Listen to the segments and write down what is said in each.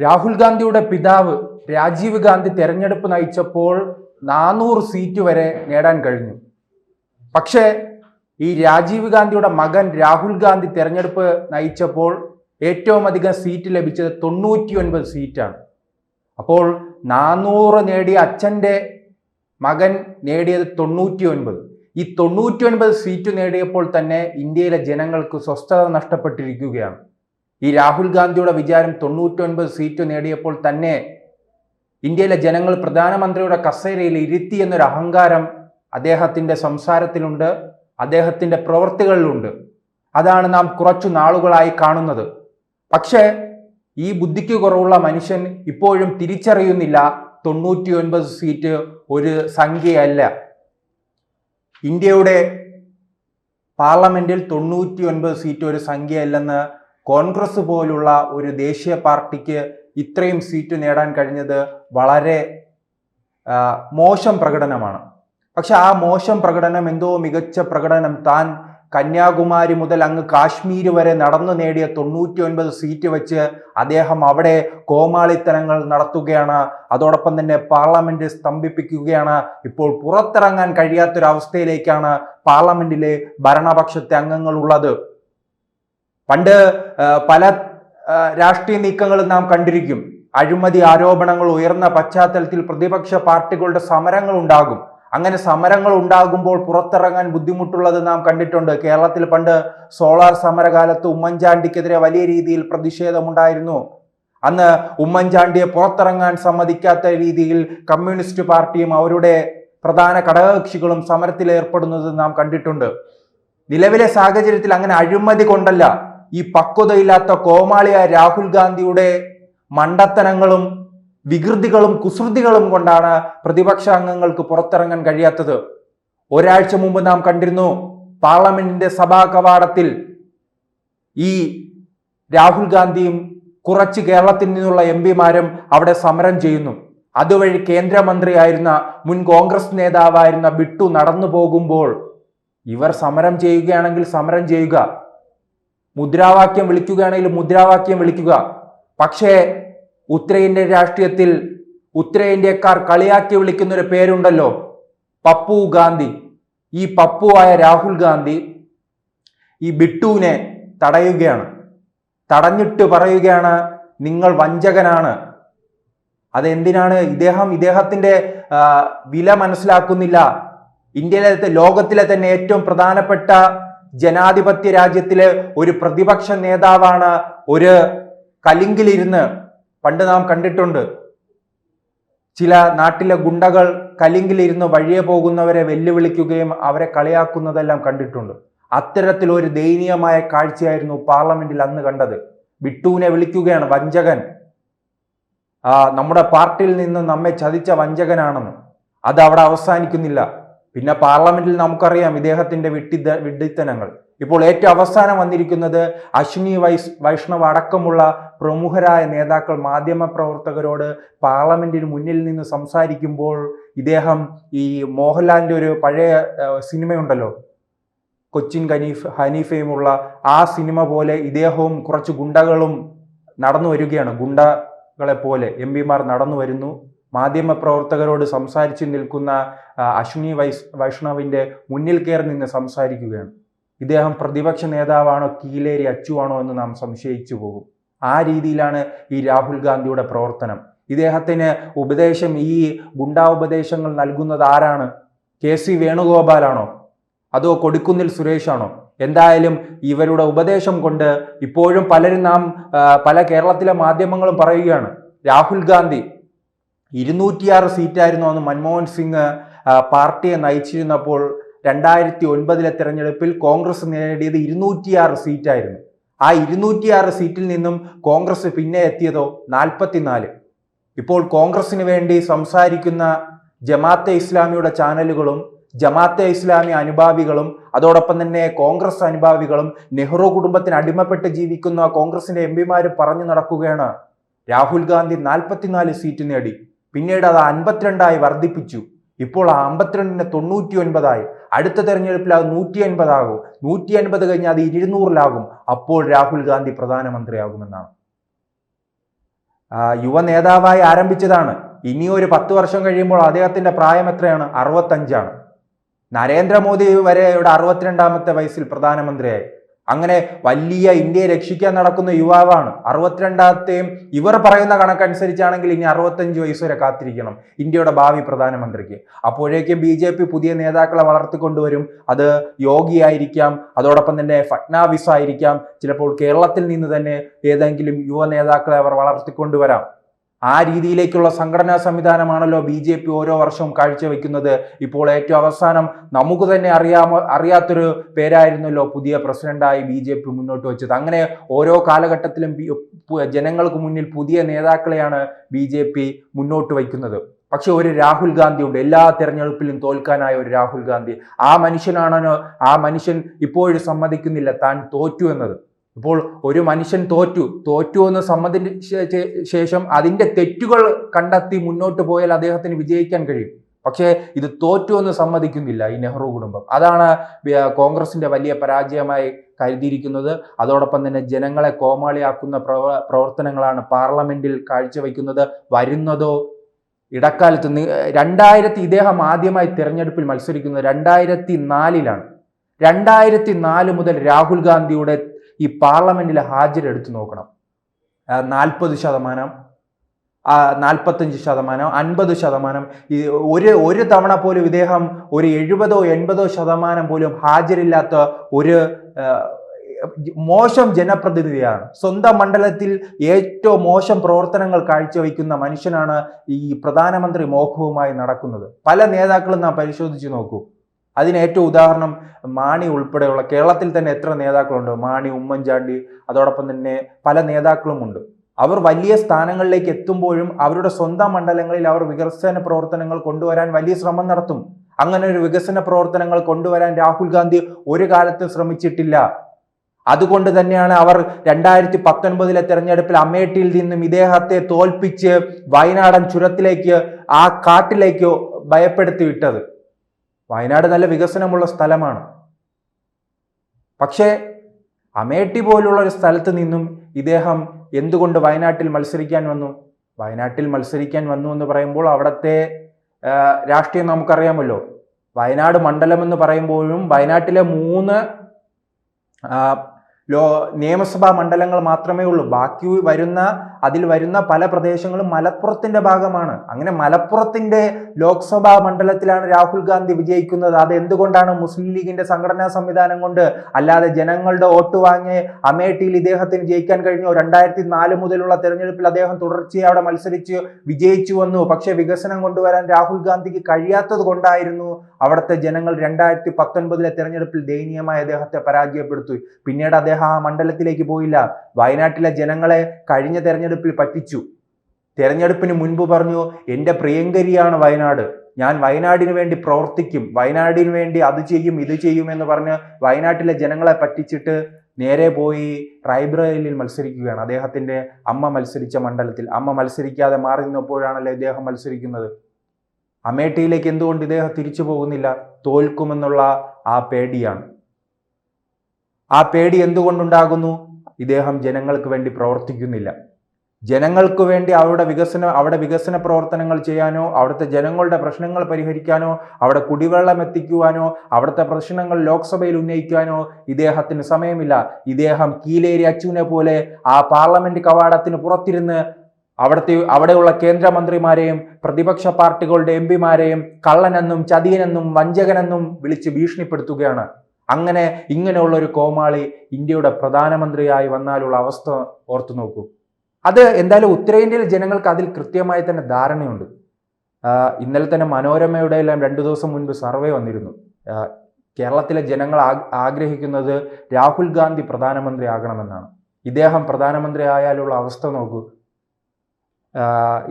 രാഹുൽ ഗാന്ധിയുടെ പിതാവ് രാജീവ് ഗാന്ധി തെരഞ്ഞെടുപ്പ് നയിച്ചപ്പോൾ 400 സീറ്റ് വരെ നേടാൻ കഴിഞ്ഞു. പക്ഷേ ഈ രാജീവ് ഗാന്ധിയുടെ മകൻ രാഹുൽ ഗാന്ധി തെരഞ്ഞെടുപ്പ് നയിച്ചപ്പോൾ ഏറ്റവും അധികം സീറ്റ് ലഭിച്ചത് 99 സീറ്റാണ്. അപ്പോൾ 400 നേടിയ അച്ഛൻ്റെ മകൻ നേടിയത് 99. ഈ 99 സീറ്റ് നേടിയപ്പോൾ തന്നെ ഇന്ത്യയിലെ ജനങ്ങൾക്ക് സ്വസ്ഥത നഷ്ടപ്പെട്ടിരിക്കുകയാണ്. ഈ രാഹുൽ ഗാന്ധിയുടെ വിചാരം 99 സീറ്റ് നേടിയപ്പോൾ തന്നെ ഇന്ത്യയിലെ ജനങ്ങൾ പ്രധാനമന്ത്രിയുടെ കസേരയിൽ ഇരുത്തി എന്നൊരു അഹങ്കാരം അദ്ദേഹത്തിൻ്റെ സംസാരത്തിലുണ്ട്, അദ്ദേഹത്തിൻ്റെ പ്രവൃത്തികളിലുണ്ട്. അതാണ് നാം കുറച്ചു നാളുകളായി കാണുന്നത്. പക്ഷേ ഈ ബുദ്ധിക്ക് കുറവുള്ള മനുഷ്യൻ ഇപ്പോഴും തിരിച്ചറിയുന്നില്ല 99 സീറ്റ് ഒരു സംഖ്യയല്ല. ഇന്ത്യയുടെ പാർലമെന്റിൽ 99 സീറ്റ് ഒരു സംഖ്യയല്ലെന്ന് കോൺഗ്രസ് പോലുള്ള ഒരു ദേശീയ പാർട്ടിക്ക് ഇത്രയും സീറ്റ് നേടാൻ കഴിഞ്ഞത് വളരെ മോശം പ്രകടനമാണ്. പക്ഷെ ആ മോശം പ്രകടനം എന്തോ മികച്ച പ്രകടനം. താൻ കന്യാകുമാരി മുതൽ അങ്ങ് കാശ്മീർ വരെ നടന്നു നേടിയ 99 സീറ്റ് വെച്ച് അദ്ദേഹം അവിടെ കോമാളിത്തരങ്ങൾ നടത്തുകയാണ്. അതോടൊപ്പം തന്നെ പാർലമെന്റ് സ്തംഭിപ്പിക്കുകയാണ്. ഇപ്പോൾ പുറത്തിറങ്ങാൻ കഴിയാത്തൊരവസ്ഥയിലേക്കാണ് പാർലമെന്റിലെ ഭരണപക്ഷത്തെ അംഗങ്ങൾ ഉള്ളത്. പണ്ട് പല രാഷ്ട്രീയ നീക്കങ്ങളും നാം കണ്ടിരിക്കും. അഴിമതി ആരോപണങ്ങൾ ഉയർന്ന പശ്ചാത്തലത്തിൽ പ്രതിപക്ഷ പാർട്ടികളുടെ സമരങ്ങൾ ഉണ്ടാകും. അങ്ങനെ സമരങ്ങൾ ഉണ്ടാകുമ്പോൾ പുറത്തിറങ്ങാൻ ബുദ്ധിമുട്ടുള്ളത് നാം കണ്ടിട്ടുണ്ട്. കേരളത്തിൽ പണ്ട് സോളാർ സമരകാലത്ത് ഉമ്മൻചാണ്ടിക്കെതിരെ വലിയ രീതിയിൽ പ്രതിഷേധമുണ്ടായിരുന്നു. അന്ന് ഉമ്മൻചാണ്ടിയെ പുറത്തിറങ്ങാൻ സമ്മതിക്കാത്ത രീതിയിൽ കമ്മ്യൂണിസ്റ്റ് പാർട്ടിയും അവരുടെ പ്രധാന ഘടകകക്ഷികളും സമരത്തിൽ ഏർപ്പെടുന്നത് നാം കണ്ടിട്ടുണ്ട്. നിലവിലെ സാഹചര്യത്തിൽ അങ്ങനെ അഴിമതി കൊണ്ടല്ല, ഈ പക്വതയില്ലാത്ത കോമാളിയായ രാഹുൽ ഗാന്ധിയുടെ മണ്ടത്തനങ്ങളും വികൃതികളും കുസൃതികളും കൊണ്ടാണ് പ്രതിപക്ഷ അംഗങ്ങൾക്ക് പുറത്തിറങ്ങാൻ കഴിയാത്തത്. ഒരാഴ്ച മുമ്പ് നാം കണ്ടിരുന്നു പാർലമെന്റിന്റെ സഭാ കവാടത്തിൽ ഈ രാഹുൽ ഗാന്ധിയും കുറച്ച് കേരളത്തിൽ നിന്നുള്ള എംപിമാരും അവിടെ സമരം ചെയ്യുന്നു. അതുവഴി കേന്ദ്രമന്ത്രിയായിരുന്ന മുൻ കോൺഗ്രസ് നേതാവായിരുന്ന ബിട്ടു നടന്നു പോകുമ്പോൾ ഇവർ സമരം ചെയ്യുകയാണെങ്കിൽ സമരം ചെയ്യുക, മുദ്രാവാക്യം വിളിക്കുകയാണെങ്കിൽ മുദ്രാവാക്യം വിളിക്കുക. പക്ഷേ ഉത്തരേന്ത്യൻ രാഷ്ട്രീയത്തിൽ ഉത്തരേന്ത്യക്കാർ കളിയാക്കി വിളിക്കുന്ന ഒരു പേരുണ്ടല്ലോ, പപ്പു ഗാന്ധി. ഈ പപ്പുവായ രാഹുൽ ഗാന്ധി ഈ ബിട്ടുവിനെ തടയുകയാണ്. തടഞ്ഞിട്ട് പറയുകയാണ്, നിങ്ങൾ വഞ്ചകനാണ്. അതെന്തിനാണ്? ഇദ്ദേഹത്തിന്റെ വില മനസ്സിലാക്കുന്നില്ല. ഇന്ത്യയിലെ ലോകത്തിലെ തന്നെ ഏറ്റവും പ്രധാനപ്പെട്ട ജനാധിപത്യ രാജ്യത്തിലെ ഒരു പ്രതിപക്ഷ നേതാവാണ് ഒരു കലിങ്കിലിരുന്ന്. പണ്ട് നാം കണ്ടിട്ടുണ്ട് ചില നാട്ടിലെ ഗുണ്ടകൾ കലിങ്കിലിരുന്ന് വഴിയെ പോകുന്നവരെ വെല്ലുവിളിക്കുകയും അവരെ കളിയാക്കുന്നതെല്ലാം കണ്ടിട്ടുണ്ട്. അത്തരത്തിലൊരു ദയനീയമായ കാഴ്ചയായിരുന്നു പാർലമെന്റിൽ അന്ന് കണ്ടത്. ബിട്ടുവിനെ വിളിക്കുകയാണ് വഞ്ചകൻ, നമ്മുടെ പാർട്ടിയിൽ നിന്ന് നമ്മെ ചതിച്ച വഞ്ചകനാണെന്ന്. അത് അവിടെ അവസാനിക്കുന്നില്ല. പിന്നെ പാർലമെന്റിൽ നമുക്കറിയാം ഇദ്ദേഹത്തിന്റെ വിഡ്ഢിത്തനങ്ങൾ. ഇപ്പോൾ ഏറ്റവും അവസാനം വന്നിരിക്കുന്നത് അശ്വിനി വൈഷ്ണവ് അടക്കമുള്ള പ്രമുഖരായ നേതാക്കൾ മാധ്യമ പ്രവർത്തകരോട് പാർലമെന്റിന് മുന്നിൽ നിന്ന് സംസാരിക്കുമ്പോൾ ഇദ്ദേഹം ഈ മോഹൻലാലിന്റെ ഒരു പഴയ സിനിമയുണ്ടല്ലോ, കൊച്ചിൻ ഹനീഫയുമുള്ള ആ സിനിമ പോലെ ഇദ്ദേഹവും കുറച്ച് ഗുണ്ടകളും നടന്നു വരികയാണ്. ഗുണ്ടകളെ പോലെ എംപിമാർ നടന്നു വരുന്നു. മാധ്യമ പ്രവർത്തകരോട് സംസാരിച്ചു നിൽക്കുന്ന അശ്വിനി വൈഷ്ണവിന്റെ മുന്നിൽ കയറി നിന്ന് സംസാരിക്കുകയാണ്. ഇദ്ദേഹം പ്രതിപക്ഷ നേതാവാണോ കീലേരി അച്ചുവാണോ എന്ന് നാം സംശയിച്ചു പോകും. ആ രീതിയിലാണ് ഈ രാഹുൽ ഗാന്ധിയുടെ പ്രവർത്തനം. ഇദ്ദേഹത്തിന് ഉപദേശം, ഈ ഗുണ്ടാ ഉപദേശങ്ങൾ നൽകുന്നത് ആരാണ്? KC വേണുഗോപാലാണോ അതോ കൊടിക്കുന്നിൽ സുരേഷാണോ? എന്തായാലും ഇവരുടെ ഉപദേശം കൊണ്ട് ഇപ്പോഴും പല കേരളത്തിലെ മാധ്യമങ്ങളും പറയുകയാണ്, രാഹുൽ ഗാന്ധി 206 സീറ്റായിരുന്നു അന്ന് മൻമോഹൻ സിംഗ് പാർട്ടിയെ നയിച്ചിരുന്നപ്പോൾ 2009 തെരഞ്ഞെടുപ്പിൽ കോൺഗ്രസ് നേടിയത് 206 സീറ്റായിരുന്നു. ആ 206 സീറ്റിൽ നിന്നും കോൺഗ്രസ് പിന്നെ എത്തിയതോ 44. ഇപ്പോൾ കോൺഗ്രസിന് വേണ്ടി സംസാരിക്കുന്ന ജമാഅത്തെ ഇസ്ലാമിയുടെ ചാനലുകളും ജമാഅത്തെ ഇസ്ലാമി അനുഭാവികളും അതോടൊപ്പം തന്നെ കോൺഗ്രസ് അനുഭാവികളും നെഹ്റു കുടുംബത്തിന് അടിമപ്പെട്ട് ജീവിക്കുന്ന കോൺഗ്രസിന്റെ എംപിമാരും പറഞ്ഞു നടക്കുകയാണ്, രാഹുൽ ഗാന്ധി 44 സീറ്റ് നേടി, പിന്നീട് അത് 52ആയി വർദ്ധിപ്പിച്ചു. ഇപ്പോൾ ആ 52ന് 99ആയി. അടുത്ത തെരഞ്ഞെടുപ്പിൽ അത് 150 ആകും. 150 കഴിഞ്ഞാൽ അത് 200-ലാകും. അപ്പോൾ രാഹുൽ ഗാന്ധി പ്രധാനമന്ത്രിയാകുമെന്നാണ്. യുവ നേതാവായി ആരംഭിച്ചതാണ്. ഇനി ഒരു 10 വർഷം കഴിയുമ്പോൾ അദ്ദേഹത്തിന്റെ പ്രായം എത്രയാണ്? 65ആണ്. നരേന്ദ്രമോദി വരെ ഇവിടെ 62ാമത്തെ വയസ്സിൽ പ്രധാനമന്ത്രിയായി. അങ്ങനെ വലിയ ഇന്ത്യയെ രക്ഷിക്കാൻ നടക്കുന്ന യുവാവാണ്. 62ാമത്തെയും ഇവർ പറയുന്ന കണക്കനുസരിച്ചാണെങ്കിൽ ഇനി 65 വയസ്സ് വരെ കാത്തിരിക്കണം ഇന്ത്യയുടെ ഭാവി പ്രധാനമന്ത്രിക്ക്. അപ്പോഴേക്കും BJP പുതിയ നേതാക്കളെ വളർത്തിക്കൊണ്ടുവരും. അത് യോഗി ആയിരിക്കാം, അതോടൊപ്പം തന്നെ ഫട്നാവിസ് ആയിരിക്കാം, ചിലപ്പോൾ കേരളത്തിൽ നിന്ന് തന്നെ ഏതെങ്കിലും യുവ നേതാക്കളെ അവർ വളർത്തിക്കൊണ്ടുവരാം. ആ രീതിയിലേക്കുള്ള സംഘടനാ സംവിധാനമാണല്ലോ BJP ഓരോ വർഷവും കാഴ്ചവെക്കുന്നത്. ഇപ്പോൾ ഏറ്റവും അവസാനം നമുക്ക് തന്നെ അറിയാത്തൊരു പേരായിരുന്നല്ലോ പുതിയ പ്രസിഡന്റായി BJP മുന്നോട്ട് വെച്ചത്. അങ്ങനെ ഓരോ കാലഘട്ടത്തിലും ജനങ്ങൾക്ക് മുന്നിൽ പുതിയ നേതാക്കളെയാണ് BJP മുന്നോട്ട് വയ്ക്കുന്നത്. പക്ഷെ ഒരു രാഹുൽ ഗാന്ധി ഉണ്ട്, എല്ലാ തെരഞ്ഞെടുപ്പിലും തോൽക്കാനായ ഒരു രാഹുൽ ഗാന്ധി. ആ മനുഷ്യൻ ഇപ്പോഴും സമ്മതിക്കുന്നില്ല താൻ തോറ്റു എന്നത്. ഇപ്പോൾ ഒരു മനുഷ്യൻ തോറ്റു എന്ന് സമ്മതിച്ച ശേഷം അതിന്റെ തെറ്റുകൾ കണ്ടെത്തി മുന്നോട്ട് പോയാൽ അദ്ദേഹത്തിന് വിജയിക്കാൻ കഴിയും. പക്ഷേ ഇത് തോറ്റു എന്ന് സമ്മതിക്കുന്നില്ല ഈ നെഹ്റു കുടുംബം. അതാണ് കോൺഗ്രസിന്റെ വലിയ പരാജയമായി കരുതിയിരിക്കുന്നത്. അതോടൊപ്പം തന്നെ ജനങ്ങളെ കോമാളിയാക്കുന്ന പ്രവർത്തനങ്ങളാണ് പാർലമെന്റിൽ കാഴ്ചവെക്കുന്നത്. വരുന്നതോ ഇടക്കാലത്ത് 2000 ഇദ്ദേഹം ആദ്യമായി തെരഞ്ഞെടുപ്പിൽ മത്സരിക്കുന്നത് 2004-ലാണ്. 2004 മുതൽ രാഹുൽ ഗാന്ധിയുടെ ഈ പാർലമെന്റിലെ ഹാജർ എടുത്തു നോക്കണം. 40%, 45%, 50%. ഒരു തവണ പോലും ഇദ്ദേഹം ഒരു 70-80% പോലും ഹാജരില്ലാത്ത ഒരു മോശം ജനപ്രതിനിധിയാണ്. സ്വന്തം മണ്ഡലത്തിൽ ഏറ്റവും മോശം പ്രവർത്തനങ്ങൾ കാഴ്ചവെക്കുന്ന മനുഷ്യനാണ് ഈ പ്രധാനമന്ത്രി മോഹവുമായി നടക്കുന്നത്. പല നേതാക്കളും നാം പരിശോധിച്ച് നോക്കൂ. അതിന് ഏറ്റവും ഉദാഹരണം മാണി ഉൾപ്പെടെയുള്ള കേരളത്തിൽ തന്നെ എത്ര നേതാക്കളുണ്ട്? മാണി, ഉമ്മൻചാണ്ടി, അതോടൊപ്പം തന്നെ പല നേതാക്കളുമുണ്ട്. അവർ വലിയ സ്ഥാനങ്ങളിലേക്ക് എത്തുമ്പോഴും അവരുടെ സ്വന്തം മണ്ഡലങ്ങളിൽ അവർ വികസന പ്രവർത്തനങ്ങൾ കൊണ്ടുവരാൻ വലിയ ശ്രമം നടത്തും. അങ്ങനെ ഒരു വികസന പ്രവർത്തനങ്ങൾ കൊണ്ടുവരാൻ രാഹുൽ ഗാന്ധി ഒരു കാലത്തും ശ്രമിച്ചിട്ടില്ല. അതുകൊണ്ട് തന്നെയാണ് അവർ 2019 തെരഞ്ഞെടുപ്പിൽ അമേഠിയിൽ നിന്നും ഇദ്ദേഹത്തെ തോൽപ്പിച്ച് വയനാടൻ ചുരത്തിലേക്ക്, ആ കാട്ടിലേക്ക് ഭയപ്പെടുത്തി വിട്ടത്. വയനാട് നല്ല വികസനമുള്ള സ്ഥലമാണ്. പക്ഷേ അമേഠി പോലുള്ള ഒരു സ്ഥലത്ത് നിന്നും ഇദ്ദേഹം എന്തുകൊണ്ട് വയനാട്ടിൽ മത്സരിക്കാൻ വന്നു? വയനാട്ടിൽ മത്സരിക്കാൻ വന്നു എന്ന് പറയുമ്പോൾ അവിടുത്തെ രാഷ്ട്രീയം നമുക്കറിയാമല്ലോ. വയനാട് മണ്ഡലം എന്ന് പറയുമ്പോഴും വയനാട്ടിലെ 3 നിയമസഭാ മണ്ഡലങ്ങൾ മാത്രമേ ഉള്ളൂ. ബാക്കി അതിൽ വരുന്ന പല പ്രദേശങ്ങളും മലപ്പുറത്തിന്റെ ഭാഗമാണ്. അങ്ങനെ മലപ്പുറത്തിന്റെ ലോക്സഭാ മണ്ഡലത്തിലാണ് രാഹുൽ ഗാന്ധി വിജയിക്കുന്നത്. അത് എന്തുകൊണ്ടാണ്? മുസ്ലിം ലീഗിന്റെ സംഘടനാ സംവിധാനം കൊണ്ട്, അല്ലാതെ ജനങ്ങളുടെ വോട്ട് വാങ്ങി അമേഠിയിൽ ഇദ്ദേഹത്തിന് ജയിക്കാൻ കഴിഞ്ഞു. 2004 മുതലുള്ള തെരഞ്ഞെടുപ്പിൽ അദ്ദേഹം തുടർച്ചയായി അവിടെ മത്സരിച്ച് വിജയിച്ചു വന്നു. പക്ഷെ വികസനം കൊണ്ടുവരാൻ രാഹുൽ ഗാന്ധിക്ക് കഴിയാത്തത് കൊണ്ടായിരുന്നു അവിടുത്തെ ജനങ്ങൾ 2019 തെരഞ്ഞെടുപ്പിൽ ദയനീയമായി അദ്ദേഹത്തെ പരാജയപ്പെടുത്തി. പിന്നീട് അദ്ദേഹം ആ മണ്ഡലത്തിലേക്ക് പോയില്ല. വയനാട്ടിലെ ജനങ്ങളെ കഴിഞ്ഞ തെരഞ്ഞെടുപ്പിൽ പറ്റിച്ചു. തെരഞ്ഞെടുപ്പിന് മുൻപ് പറഞ്ഞു, എൻ്റെ പ്രിയങ്കരിയാണ് വയനാട്, ഞാൻ വയനാടിന് വേണ്ടി പ്രവർത്തിക്കും, വയനാടിന് വേണ്ടി അത് ചെയ്യും ഇത് ചെയ്യും എന്ന് പറഞ്ഞ് വയനാട്ടിലെ ജനങ്ങളെ പറ്റിച്ചിട്ട് നേരെ പോയി റായ്ബറേലിയിൽ മത്സരിക്കുകയാണ്. അദ്ദേഹത്തിന്റെ അമ്മ മത്സരിച്ച മണ്ഡലത്തിൽ. അമ്മ മത്സരിക്കാതെ മാറി നിന്നപ്പോഴാണല്ലോ ഇദ്ദേഹം മത്സരിക്കുന്നത്. അമേഠിയിലേക്ക് എന്തുകൊണ്ട് ഇദ്ദേഹം തിരിച്ചു പോകുന്നില്ല? തോൽക്കുമെന്നുള്ള ആ പേടിയാണ്. ആ പേടി എന്തുകൊണ്ടുണ്ടാകുന്നു? ഇദ്ദേഹം ജനങ്ങൾക്ക് വേണ്ടി പ്രവർത്തിക്കുന്നില്ല. ജനങ്ങൾക്ക് വേണ്ടി അവിടെ വികസന പ്രവർത്തനങ്ങൾ ചെയ്യാനോ, അവിടുത്തെ ജനങ്ങളുടെ പ്രശ്നങ്ങൾ പരിഹരിക്കാനോ, അവിടെ കുടിവെള്ളം എത്തിക്കുവാനോ, അവിടുത്തെ പ്രശ്നങ്ങൾ ലോക്സഭയിൽ ഉന്നയിക്കാനോ ഇദ്ദേഹത്തിന് സമയമില്ല. ഇദ്ദേഹം കീലേരി അച്ചുവിനെ പോലെ ആ പാർലമെന്റ് കവാടത്തിന് പുറത്തിരുന്ന് അവിടെയുള്ള കേന്ദ്രമന്ത്രിമാരെയും പ്രതിപക്ഷ പാർട്ടികളുടെ MP-മാരെയും കള്ളനെന്നും ചതിയനെന്നും വഞ്ചകനെന്നും വിളിച്ച് ഭീഷണിപ്പെടുത്തുകയാണ്. ഇങ്ങനെയുള്ള ഒരു കോമാളി ഇന്ത്യയുടെ പ്രധാനമന്ത്രിയായി വന്നാലുള്ള അവസ്ഥ ഓർത്തു നോക്കൂ. അത് എന്തായാലും ഉത്തരേന്ത്യയിലെ ജനങ്ങൾക്ക് അതിൽ കൃത്യമായി തന്നെ ധാരണയുണ്ട്. ഇന്നലെ തന്നെ മനോരമയുടെ എല്ലാം 2 ദിവസം മുൻപ് സർവേ വന്നിരുന്നു. കേരളത്തിലെ ജനങ്ങൾ ആഗ്രഹിക്കുന്നത് രാഹുൽ ഗാന്ധി പ്രധാനമന്ത്രി ആകണമെന്നാണ്. ഇദ്ദേഹം പ്രധാനമന്ത്രി ആയാലുള്ള അവസ്ഥ നോക്കൂ.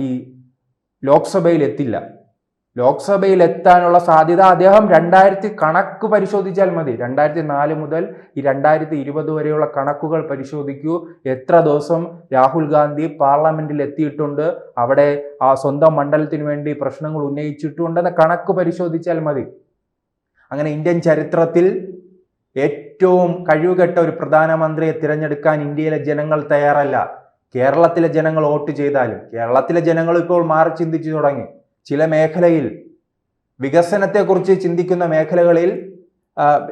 ഈ ലോക്സഭയിൽ എത്തില്ല. ലോക്സഭയിൽ എത്താനുള്ള സാധ്യത അദ്ദേഹം കണക്ക് പരിശോധിച്ചാൽ മതി. 2004 മുതൽ ഈ 2020 വരെയുള്ള കണക്കുകൾ പരിശോധിക്കൂ. എത്ര ദിവസം രാഹുൽ ഗാന്ധി പാർലമെന്റിൽ എത്തിയിട്ടുണ്ട്, അവിടെ ആ സ്വന്തം മണ്ഡലത്തിന് വേണ്ടി പ്രശ്നങ്ങൾ ഉന്നയിച്ചിട്ടുണ്ടെന്ന കണക്ക് പരിശോധിച്ചാൽ മതി. അങ്ങനെ ഇന്ത്യൻ ചരിത്രത്തിൽ ഏറ്റവും കഴിവുകെട്ട ഒരു പ്രധാനമന്ത്രിയെ തിരഞ്ഞെടുക്കാൻ ഇന്ത്യയിലെ ജനങ്ങൾ തയ്യാറല്ല. കേരളത്തിലെ ജനങ്ങൾ വോട്ട് ചെയ്താലും കേരളത്തിലെ ജനങ്ങൾ ഇപ്പോൾ മാറി ചിന്തിച്ചു തുടങ്ങി. ചില മേഖലയിൽ വികസനത്തെക്കുറിച്ച് ചിന്തിക്കുന്ന മേഖലകളിൽ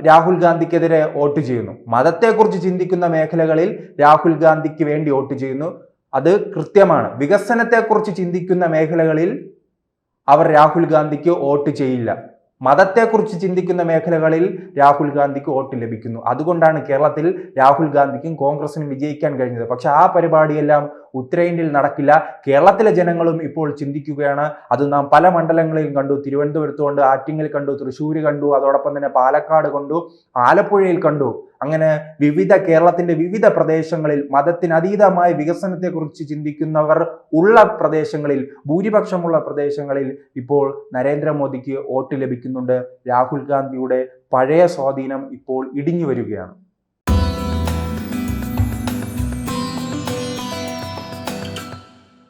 രാഹുൽ ഗാന്ധിക്കെതിരെ വോട്ട് ചെയ്യുന്നു. മതത്തെക്കുറിച്ച് ചിന്തിക്കുന്ന മേഖലകളിൽ രാഹുൽ ഗാന്ധിക്ക് വേണ്ടി വോട്ട് ചെയ്യുന്നു. അത് കൃത്യമാണ്. വികസനത്തെക്കുറിച്ച് ചിന്തിക്കുന്ന മേഖലകളിൽ അവർ രാഹുൽ ഗാന്ധിക്ക് വോട്ട് ചെയ്യില്ല. മതത്തെക്കുറിച്ച് ചിന്തിക്കുന്ന മേഖലകളിൽ രാഹുൽ ഗാന്ധിക്ക് വോട്ട് ലഭിക്കുന്നു. അതുകൊണ്ടാണ് കേരളത്തിൽ രാഹുൽ ഗാന്ധിക്കും കോൺഗ്രസിനും വിജയിക്കാൻ കഴിഞ്ഞത്. പക്ഷെ ആ പരിപാടിയെല്ലാം ഉത്തരേന്ത്യയിൽ നടക്കില്ല. കേരളത്തിലെ ജനങ്ങളും ഇപ്പോൾ ചിന്തിക്കുകയാണ്. അത് നാം പല മണ്ഡലങ്ങളിലും കണ്ടു. തിരുവനന്തപുരത്ത് കണ്ടു, ആറ്റിങ്ങൽ കണ്ടു, തൃശ്ശൂർ കണ്ടു, അതോടൊപ്പം തന്നെ പാലക്കാട് കണ്ടു, ആലപ്പുഴയിൽ കണ്ടു. അങ്ങനെ കേരളത്തിന്റെ വിവിധ പ്രദേശങ്ങളിൽ മതത്തിനതീതമായ വികസനത്തെക്കുറിച്ച് ചിന്തിക്കുന്നവർ ഉള്ള പ്രദേശങ്ങളിൽ, ഭൂരിപക്ഷമുള്ള പ്രദേശങ്ങളിൽ ഇപ്പോൾ നരേന്ദ്രമോദിക്ക് വോട്ട് ലഭിക്കുന്നുണ്ട്. രാഹുൽ ഗാന്ധിയുടെ പഴയ സ്വാധീനം ഇപ്പോൾ ഇടിഞ്ഞു വരികയാണ്.